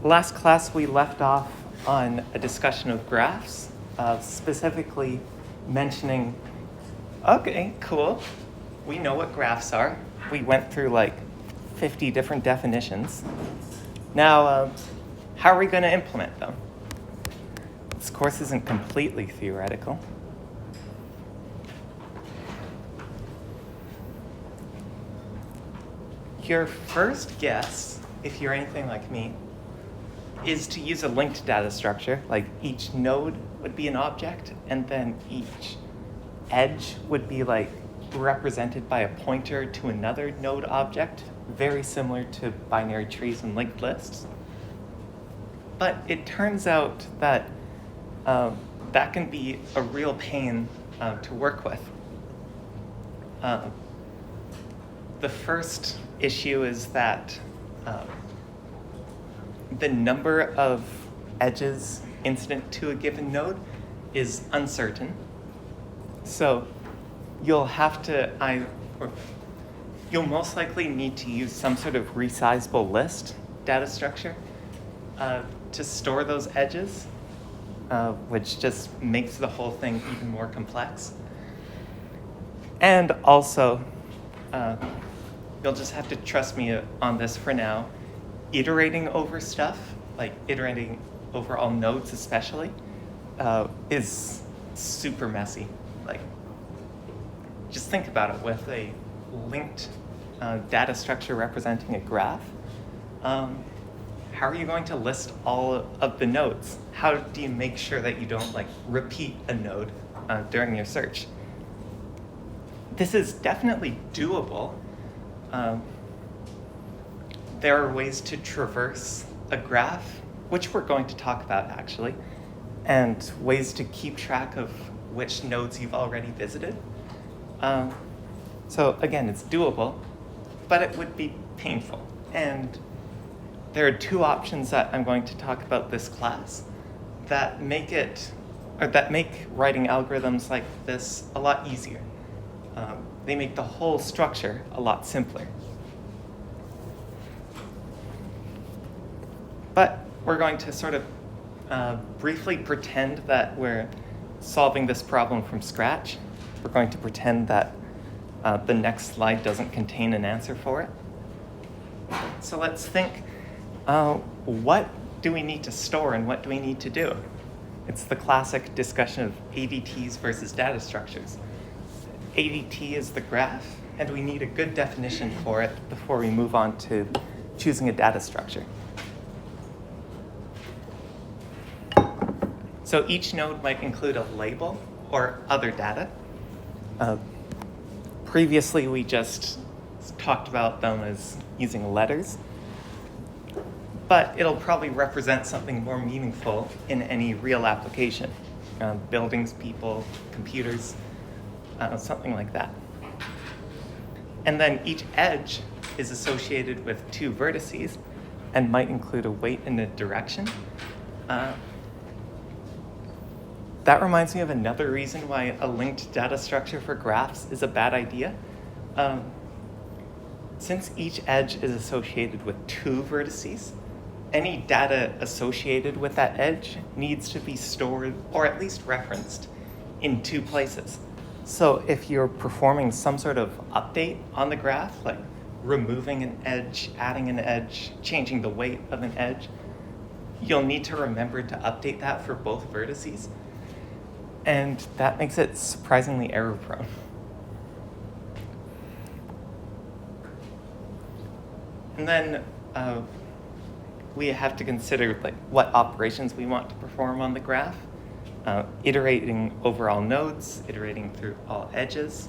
Last class, we left off on a discussion of graphs, specifically mentioning, okay, cool, we know what graphs are. We went through like 50 different definitions. Now, how are we going to implement them? This course isn't completely theoretical. Your first guess, if you're anything like me, is to use a linked data structure. Like each node would be an object, and then each edge would be like represented by a pointer to another node object, very similar to binary trees and linked lists. But it turns out that that can be a real pain to work with. The first issue is that the number of edges incident to a given node is uncertain. So you'll most likely need to use some sort of resizable list data structure to store those edges, which just makes the whole thing even more complex. And also, you'll just have to trust me on this for now. Iterating over stuff, like iterating over all nodes especially, is super messy. Like, just think about it with a linked data structure representing a graph. How are you going to list all of the nodes? How do you make sure that you don't like repeat a node during your search? This is definitely doable. There are ways to traverse a graph, which we're going to talk about actually, and ways to keep track of which nodes you've already visited. So again, it's doable, but it would be painful. And there are two options that I'm going to talk about this class that make writing algorithms like this a lot easier. They make the whole structure a lot simpler. But we're going to sort of briefly pretend that we're solving this problem from scratch. We're going to pretend that the next slide doesn't contain an answer for it. So let's think, what do we need to store and what do we need to do? It's the classic discussion of ADTs versus data structures. ADT is the graph, and we need a good definition for it before we move on to choosing a data structure. So each node might include a label or other data. Previously, we just talked about them as using letters, but it'll probably represent something more meaningful in any real application. Buildings, people, computers, something like that. And then each edge is associated with two vertices and might include a weight and a direction. That reminds me of another reason why a linked data structure for graphs is a bad idea. Since each edge is associated with two vertices, any data associated with that edge needs to be stored or at least referenced in two places. So if you're performing some sort of update on the graph, like removing an edge, adding an edge, changing the weight of an edge, you'll need to remember to update that for both vertices. And that makes it surprisingly error-prone. And then we have to consider like what operations we want to perform on the graph. Iterating over all nodes, iterating through all edges,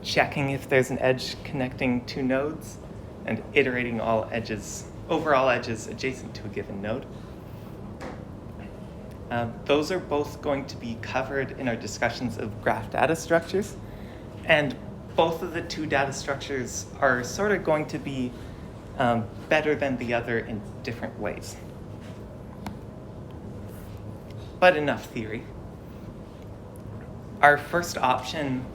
checking if there's an edge connecting two nodes, and iterating over all edges adjacent to a given node. Those are both going to be covered in our discussions of graph data structures, and both of the two data structures are sort of going to be better than the other in different ways. But enough theory. Our first option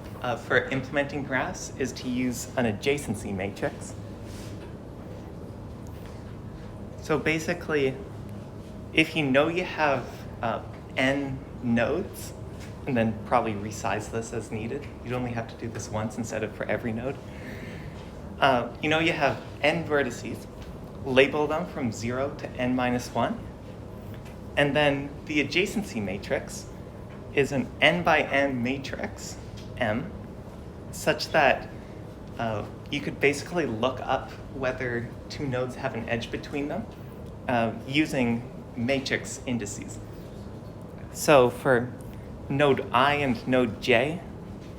for implementing graphs is to use an adjacency matrix. So basically, if you know you have n nodes, and then probably resize this as needed. You'd only have to do this once instead of for every node. You know you have n vertices. Label them from 0 to n minus 1. And then the adjacency matrix is an n by n matrix, M, such that you could basically look up whether two nodes have an edge between them using matrix indices. So for node I and node j,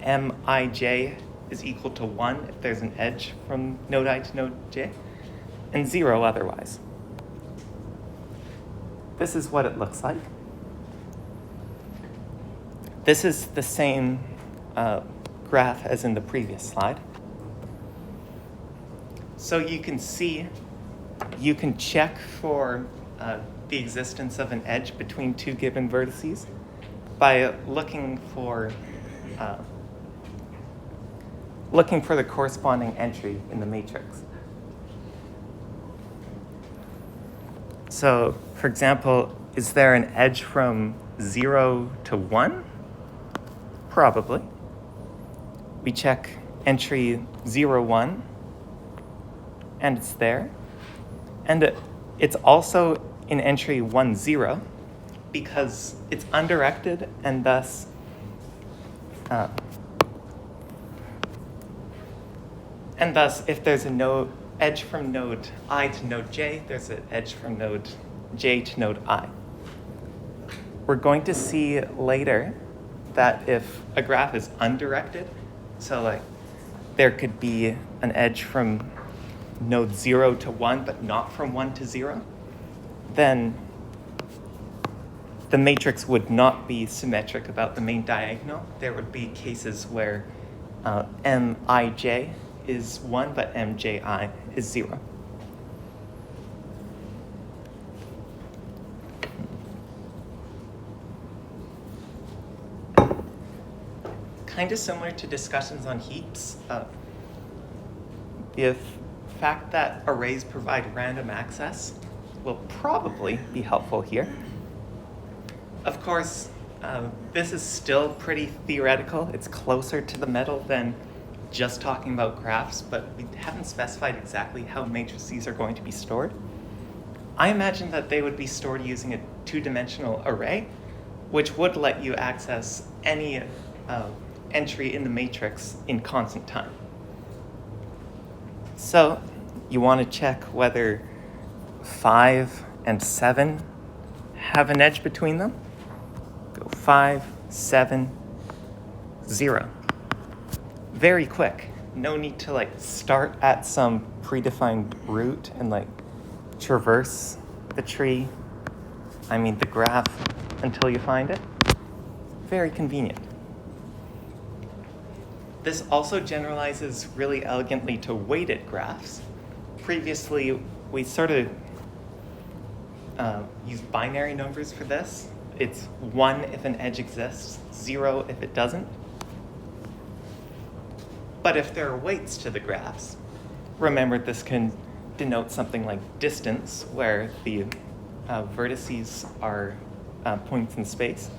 mij is equal to 1 if there's an edge from node I to node j, and 0 otherwise. This is what it looks like. This is the same graph as in the previous slide. So you can see, you can check for the existence of an edge between two given vertices by looking for the corresponding entry in the matrix. So, for example, is there an edge from 0 to 1? Probably. We check entry 0, 1, and it's there. And it's also in entry 1, 0, because it's undirected, and thus if there's a edge from node I to node j, there's an edge from node j to node I. We're going to see later that if a graph is undirected, so like there could be an edge from node 0 to 1, but not from 1 to 0, then the matrix would not be symmetric about the main diagonal. There would be cases where Mij is 1, but Mji is 0. Kind of similar to discussions on heaps. The fact that arrays provide random access will probably be helpful here. Of course, this is still pretty theoretical. It's closer to the metal than just talking about graphs, but we haven't specified exactly how matrices are going to be stored. I imagine that they would be stored using a two-dimensional array, which would let you access any entry in the matrix in constant time. So you want to check whether 5 and 7 have an edge between them. Go 5, 7, 0. Very quick. No need to start at some predefined root and traverse the tree, the graph, until you find it. Very convenient. This also generalizes really elegantly to weighted graphs. Previously, we sort of used binary numbers for this. It's 1 if an edge exists, 0 if it doesn't. But if there are weights to the graphs, remember this can denote something like distance, where the vertices are points in space.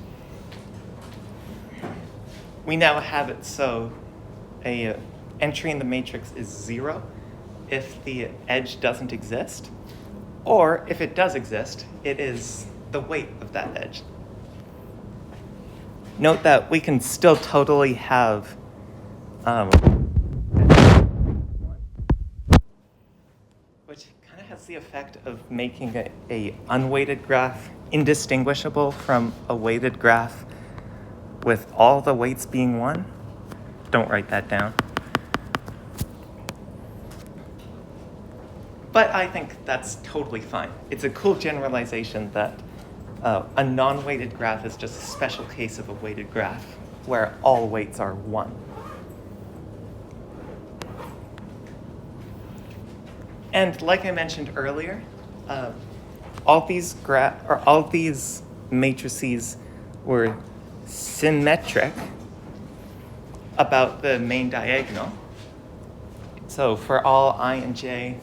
We now have it so a entry in the matrix is 0 if the edge doesn't exist, or if it does exist, it is the weight of that edge. Note that we can still totally have which kind of has the effect of making a unweighted graph indistinguishable from a weighted graph with all the weights being 1. Don't write that down. But I think that's totally fine. It's a cool generalization that a non-weighted graph is just a special case of a weighted graph where all weights are 1. And like I mentioned earlier, all these matrices were symmetric about the main diagonal. So for all I and j,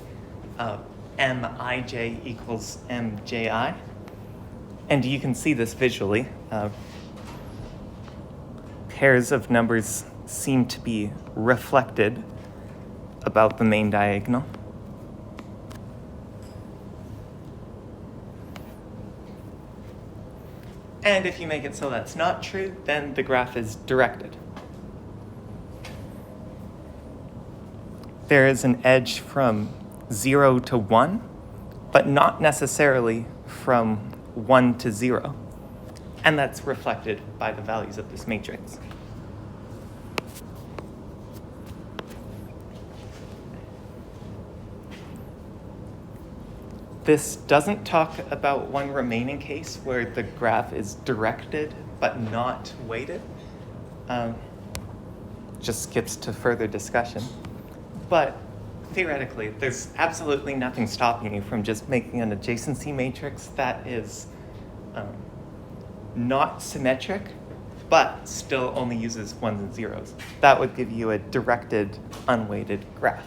Mij equals Mji. And you can see this visually. Pairs of numbers seem to be reflected about the main diagonal. And if you make it so that's not true, then the graph is directed. There is an edge from 0 to 1, but not necessarily from 1 to 0. And that's reflected by the values of this matrix. This doesn't talk about one remaining case where the graph is directed but not weighted. Just skips to further discussion. But theoretically, there's absolutely nothing stopping you from just making an adjacency matrix that is not symmetric, but still only uses ones and zeros. That would give you a directed, unweighted graph.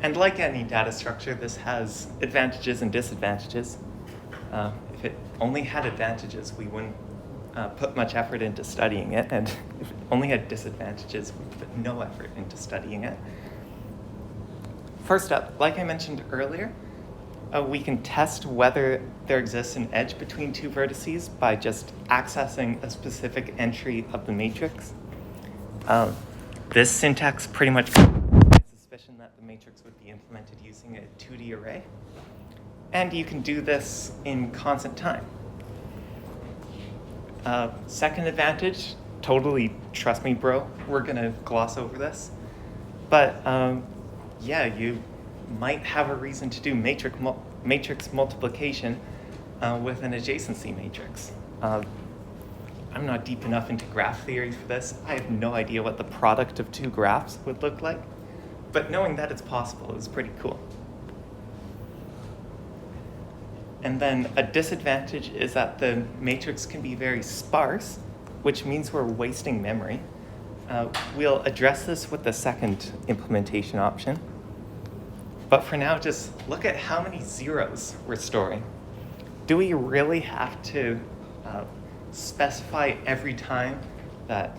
And like any data structure, this has advantages and disadvantages. If it only had advantages, we wouldn't put much effort into studying it. And if it only had disadvantages, we put no effort into studying it. First up, like I mentioned earlier, we can test whether there exists an edge between two vertices by just accessing a specific entry of the matrix. This syntax pretty much suspicion that the matrix would be implemented using a 2D array. And you can do this in constant time. Second advantage, totally trust me, bro, we're gonna gloss over this. But yeah, you might have a reason to do matrix multiplication with an adjacency matrix. I'm not deep enough into graph theory for this. I have no idea what the product of two graphs would look like. But knowing that it's possible is pretty cool. And then a disadvantage is that the matrix can be very sparse, which means we're wasting memory. We'll address this with the second implementation option. But for now, just look at how many zeros we're storing. Do we really have to specify every time that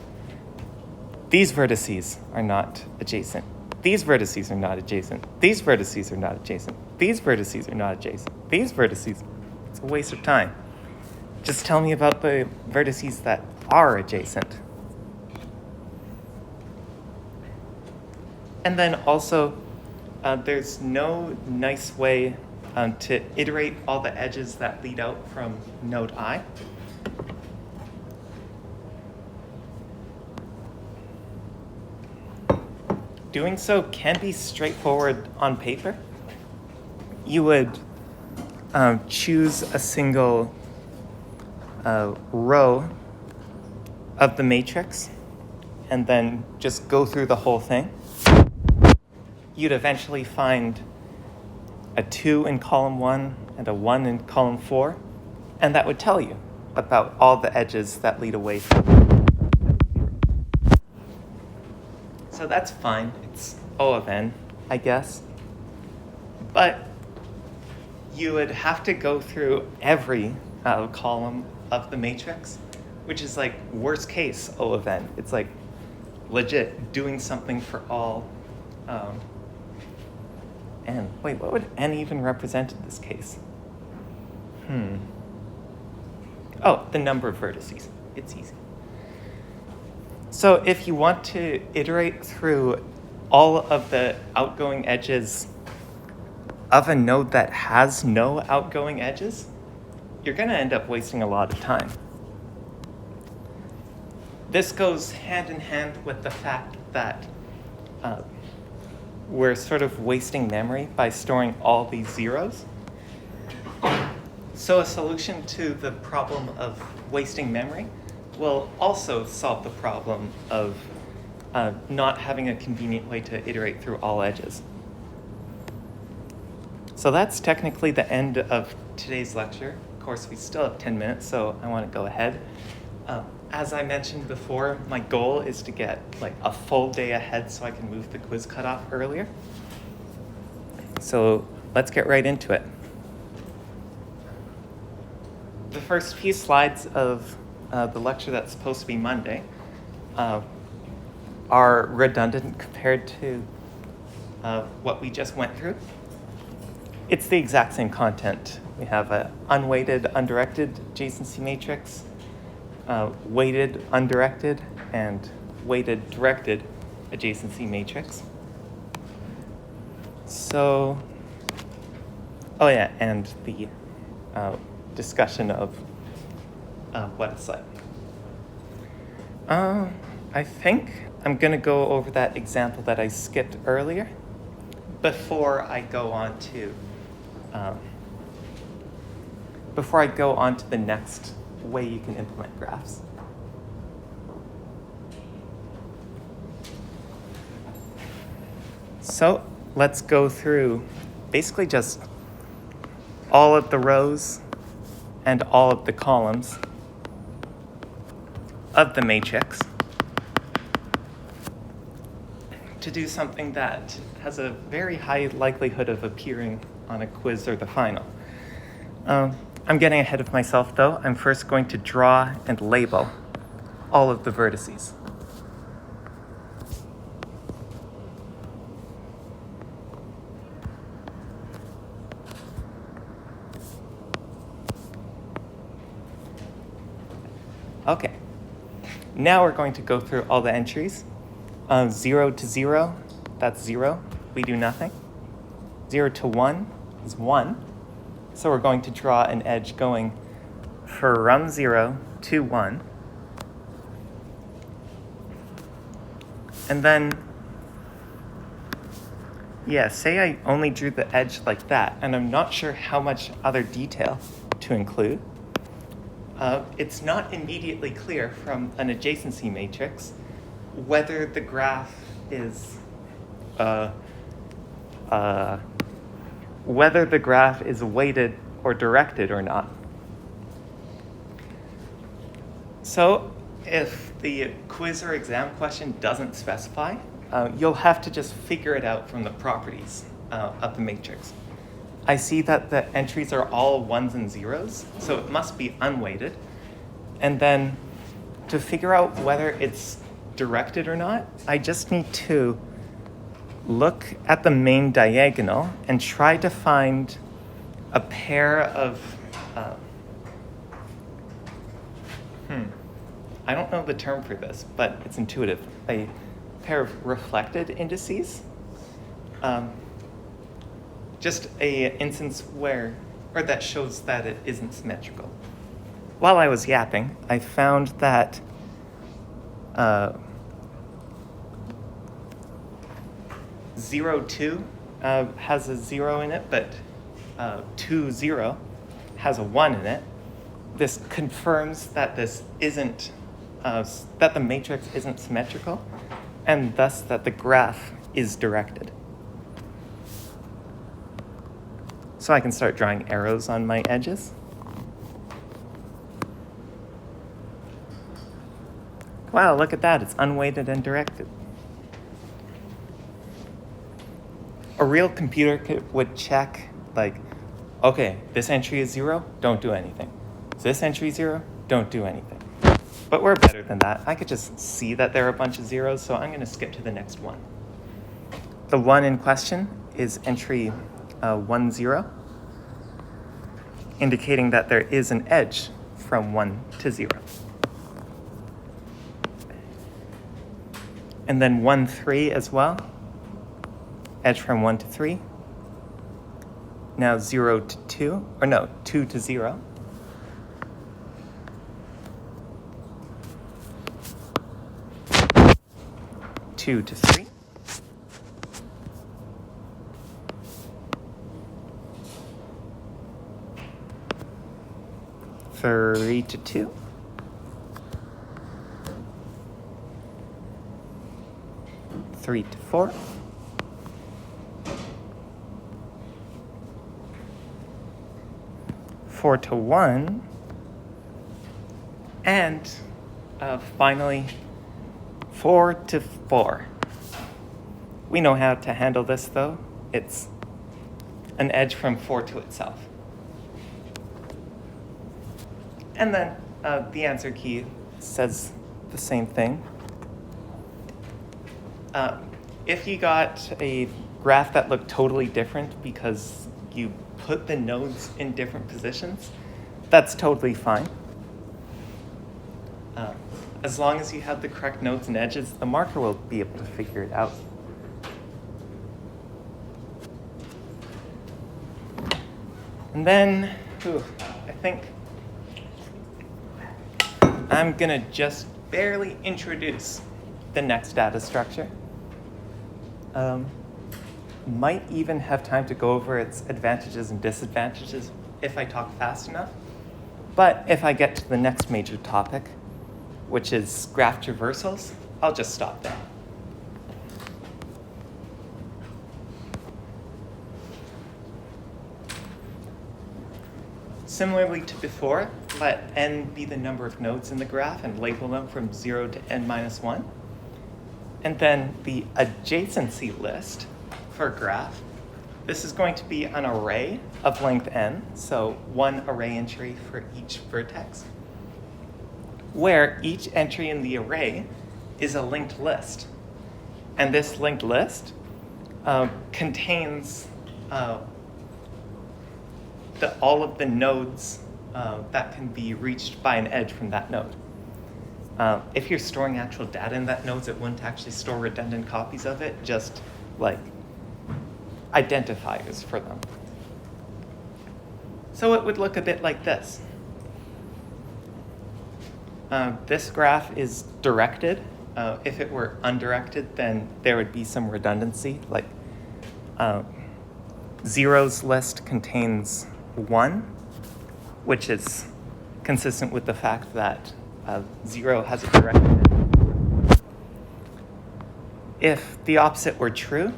these vertices are not adjacent? These vertices are not adjacent. These vertices are not adjacent. These vertices are not adjacent. These vertices, it's a waste of time. Just tell me about the vertices that are adjacent. And then also, there's no nice way to iterate all the edges that lead out from node I. Doing so can be straightforward on paper. You would choose a single row of the matrix and then just go through the whole thing. You'd eventually find a 2 in column 1 and a 1 in column 4, and that would tell you about all the edges that lead away from it. So that's fine. It's O of n, I guess. But you would have to go through every column of the matrix, which is like worst case O of n. It's like legit doing something for all n. Wait, what would n even represent in this case? Oh, the number of vertices. It's easy. So if you want to iterate through all of the outgoing edges of a node that has no outgoing edges, you're going to end up wasting a lot of time. This goes hand in hand with the fact that we're sort of wasting memory by storing all these zeros. So a solution to the problem of wasting memory will also solve the problem of not having a convenient way to iterate through all edges. So that's technically the end of today's lecture. Of course, we still have 10 minutes, so I want to go ahead. As I mentioned before, my goal is to get like a full day ahead so I can move the quiz cutoff earlier. So let's get right into it. The first few slides of the lecture that's supposed to be Monday are redundant compared to what we just went through. It's the exact same content. We have an unweighted, undirected adjacency matrix, weighted, undirected, and weighted, directed adjacency matrix. So, oh yeah, and the discussion of what it's like. I think I'm going to go over that example that I skipped earlier before I go on to the next way you can implement graphs. So let's go through basically just all of the rows and all of the columns of the matrix to do something that has a very high likelihood of appearing on a quiz or the final. I'm getting ahead of myself though. I'm first going to draw and label all of the vertices. Okay, now we're going to go through all the entries. 0 to 0, that's 0. We do nothing. 0 to 1 is 1. So we're going to draw an edge going from 0 to 1. And then, yeah, say I only drew the edge like that, and I'm not sure how much other detail to include. It's not immediately clear from an adjacency matrix whether the graph is weighted or directed or not. So if the quiz or exam question doesn't specify, you'll have to just figure it out from the properties of the matrix. I see that the entries are all 1s and 0s, so it must be unweighted. And then to figure out whether it's directed or not, I just need to look at the main diagonal and try to find a pair of, I don't know the term for this, but it's intuitive. A pair of reflected indices. Just a instance that shows that it isn't symmetrical. While I was yapping, I found that 0, 2 has a 0 in it, but 2, 0 has a 1 in it. This confirms that this isn't, that the matrix isn't symmetrical, and thus that the graph is directed. So I can start drawing arrows on my edges. Wow, look at that, it's unweighted and directed. A real computer would check, like, okay, this entry is 0, don't do anything. This entry is 0, don't do anything. But we're better than that. I could just see that there are a bunch of zeros, so I'm gonna skip to the next one. The one in question is entry 1, 0, indicating that there is an edge from 1 to 0. And then 1, 3 as well, edge from 1 to 3. Now 0 to 2, or no, 2 to 0. Two to 3. Three to 2. 3 to 4. 4 to 1. And finally, 4 to 4. We know how to handle this though. It's an edge from 4 to itself. And then the answer key says the same thing. If you got a graph that looked totally different because you put the nodes in different positions, that's totally fine. As long as you have the correct nodes and edges, the marker will be able to figure it out. And then, I think I'm going to just barely introduce the next data structure. Might even have time to go over its advantages and disadvantages if I talk fast enough. But if I get to the next major topic, which is graph traversals, I'll just stop there. Similarly to before, let n be the number of nodes in the graph and label them from 0 to n minus 1. And then the adjacency list for a graph, this is going to be an array of length n, so one array entry for each vertex, where each entry in the array is a linked list. And this linked list contains all of the nodes that can be reached by an edge from that node. If you're storing actual data in that node, it wouldn't actually store redundant copies of it, just like identifiers for them. So it would look a bit like this. This graph is directed. If it were undirected, then there would be some redundancy. Like zeros list contains 1, which is consistent with the fact that 0 has a directed edge. If the opposite were true,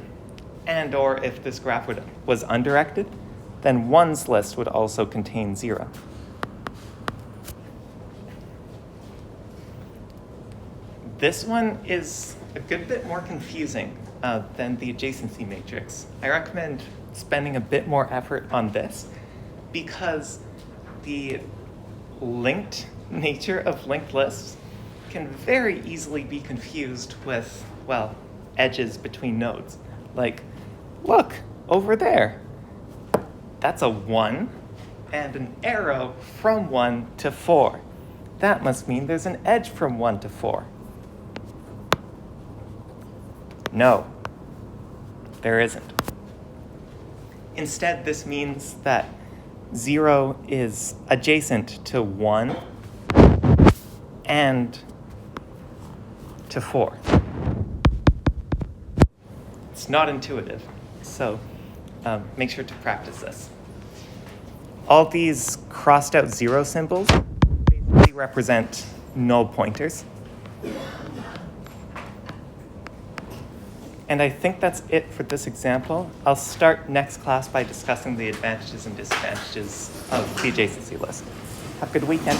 and or if this graph was undirected, then 1's list would also contain 0. This one is a good bit more confusing than the adjacency matrix. I recommend spending a bit more effort on this because the linked nature of linked lists can very easily be confused with, well, edges between nodes. Like, look, over there. That's a 1 and an arrow from 1 to 4. That must mean there's an edge from 1 to 4. No, there isn't. Instead, this means that 0 is adjacent to 1 and to 4. It's not intuitive, so make sure to practice this. All these crossed out 0 symbols basically represent null pointers. And I think that's it for this example. I'll start next class by discussing the advantages and disadvantages of the adjacency list. Have a good weekend.